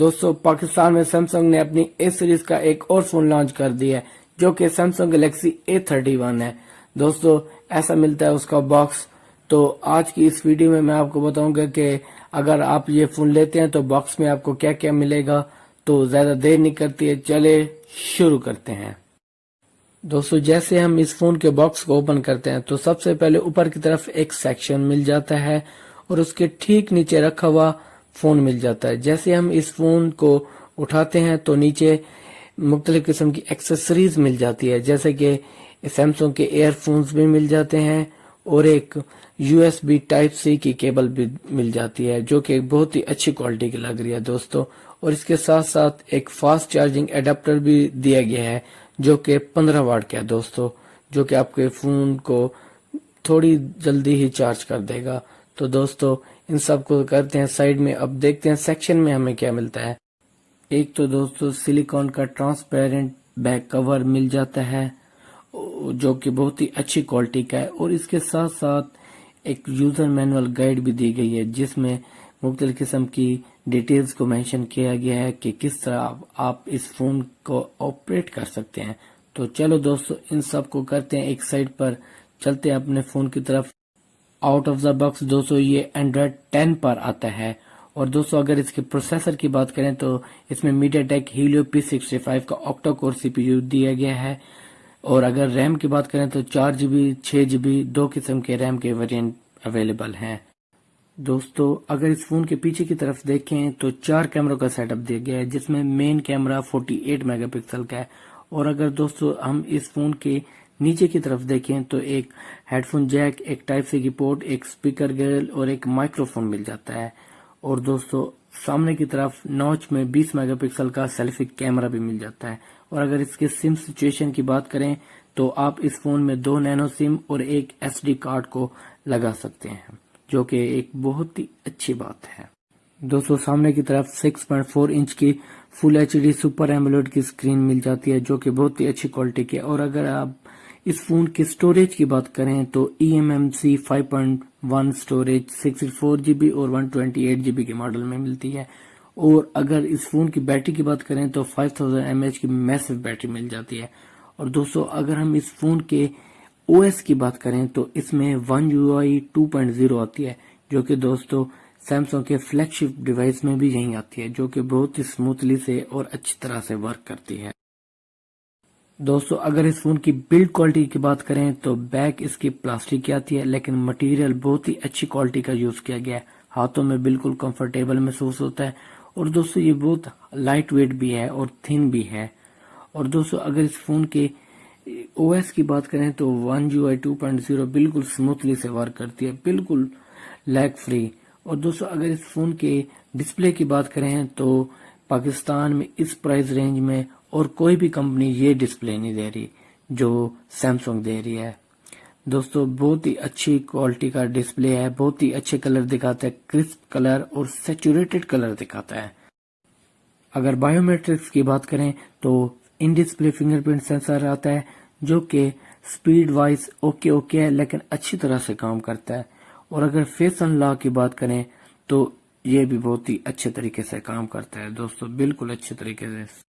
दोस्तों पाकिस्तान में सैमसंग ने अपनी ए सीरीज का एक और फोन लॉन्च कर दिया है जो कि सैमसंग गैलेक्सी A31 है। दोस्तों ऐसा मिलता है उसका बॉक्स। तो आज की इस वीडियो में मैं आपको बताऊंगा कि अगर आप ये फोन लेते हैं तो बॉक्स में आपको क्या क्या मिलेगा। तो ज्यादा देर नहीं करती है, चले शुरू करते हैं। दोस्तों जैसे हम इस फोन के बॉक्स को ओपन करते हैं तो सबसे पहले ऊपर की तरफ एक सेक्शन मिल जाता है और उसके ठीक नीचे रखा हुआ फोन मिल जाता है। जैसे हम इस फोन को उठाते हैं तो नीचे मुख्तलिफ किस्म की एक्सेसरीज मिल जाती है, जैसे कि सैमसंग के एयरफोन्स भी मिल जाते हैं और एक USB टाइप C की केबल भी मिल जाती है जो कि बहुत ही अच्छी क्वालिटी की लग रही है दोस्तों। और इसके साथ साथ एक फास्ट चार्जिंग एडाप्टर भी दिया गया है जो कि 15 वाट का है दोस्तों, जो कि आपके फोन को थोड़ी जल्दी ही चार्ज कर देगा। तो दोस्तों इन सब को करते हैं साइड में। अब देखते हैं सेक्शन में हमें क्या मिलता है। एक तो दोस्तों सिलिकॉन का ट्रांसपेरेंट बैक कवर मिल जाता है जो कि बहुत ही अच्छी क्वालिटी का है और इसके साथ साथ एक यूजर मैनुअल गाइड भी दी गई है जिसमें मुख्तलिफ किस्म की डिटेल्स को मेंशन किया गया है कि किस तरह आप इस फोन को ऑपरेट कर सकते हैं। तो चलो दोस्तों इन सब को करते हैं एक साइड पर, चलते हैं अपने फोन की तरफ। आउट ऑफ द बॉक्स दोस्तों ये Android 10 पर आता है। और दोस्तों अगर इसके प्रोसेसर की बात करें तो इसमें MediaTek Helio P65 का ऑक्टा कोर CPU दिया गया है। और अगर रैम की बात करें तो 4GB 6GB दो किस्म के रैम के वेरिएंट अवेलेबल हैं। दोस्तों अगर इस फोन के पीछे की तरफ देखें तो 4 कैमरों का सेटअप दिया गया है जिसमें मेन कैमरा 48 मेगापिक्सल का है। और अगर दोस्तों हम इस फोन के नीचे की तरफ देखें तो एक हेडफोन जैक, एक टाइप सी की पोर्ट, एक स्पीकर ग्रिल और एक माइक्रोफोन मिल जाता है। और दोस्तों सामने की तरफ नॉच में 20 मेगापिक्सल का सेल्फी कैमरा भी मिल जाता है। और अगर इसके सिम सिचुएशन की बात करें तो आप इस फोन में 2 नैनो सिम और एक SD कार्ड को लगा सकते हैं जो कि एक बहुत ही अच्छी बात है। दोस्तों सामने की तरफ 6.4 इंच की फुल HD सुपर एमोलेड की स्क्रीन मिल जाती है जो कि बहुत ही अच्छी क्वालिटी की है। और अगर आप इस फोन की स्टोरेज की बात करें तो eMMC 5.1 स्टोरेज 64GB और 128GB के मॉडल में मिलती है। और अगर इस फोन की बैटरी की बात करें तो 5000 mAh की मैसिव बैटरी मिल जाती है। और दोस्तों अगर हम इस फोन के OS की बात करें तो इसमें One UI 2.0 आती है जो कि दोस्तों सैमसंग के फ्लैगशिप डिवाइस में भी यही आती है, जो कि बहुत ही स्मूथली से और अच्छी तरह से वर्क करती है। दोस्तों अगर इस फोन की बिल्ड क्वालिटी की बात करें तो बैक इसकी प्लास्टिक की आती है लेकिन मटेरियल बहुत ही अच्छी क्वालिटी का यूज किया गया है, हाथों में बिल्कुल कंफर्टेबल महसूस होता है। और दोस्तों ये बहुत लाइट वेट भी है और थिन भी है। और दोस्तों अगर इस फोन के OS की बात करें तो One UI 2.0 बिल्कुल स्मूथली से वर्क करती है, बिल्कुल लैग फ्री। और दोस्तों अगर इस फोन के डिस्प्ले की बात करें तो पाकिस्तान में इस प्राइस रेंज में और कोई भी कंपनी ये डिस्प्ले नहीं दे रही जो सैमसंग दे रही है। दोस्तों बहुत ही अच्छी क्वालिटी का डिस्प्ले है, बहुत ही अच्छे कलर दिखाता है, क्रिस्प कलर और सैचुरेटेड कलर दिखाता है। अगर बायोमेट्रिक्स की बात करें तो इन डिस्प्ले फिंगरप्रिंट सेंसर आता है जो कि स्पीड वाइज ओके है लेकिन अच्छी तरह से काम करता है। और अगर फेस अनलॉक की बात करें तो ये भी बहुत ही अच्छे तरीके से काम करता है दोस्तों, बिल्कुल अच्छे तरीके से।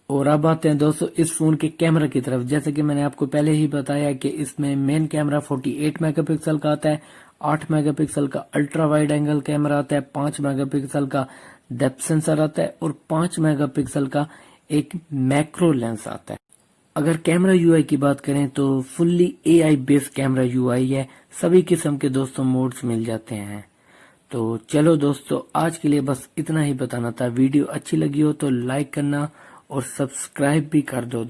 और अब आते हैं दोस्तों इस फोन के कैमरा की तरफ। जैसे कि मैंने आपको पहले ही बताया कि इसमें मेन कैमरा 48 मेगापिक्सल का आता है, 8 मेगापिक्सल का अल्ट्रा वाइड एंगल कैमरा आता है, 5 मेगापिक्सल का डेप्थ सेंसर आता है और 5 मेगापिक्सल का एक मैक्रो लेंस आता है। अगर कैमरा UI की बात करें तो fully AI based camera UI है, सभी किस्म के दोस्तों मोड्स मिल जाते हैं। तो चलो दोस्तों आज के लिए बस इतना ही बताना था। वीडियो अच्छी लगी हो तो लाइक करना और सब्सक्राइब भी कर दो।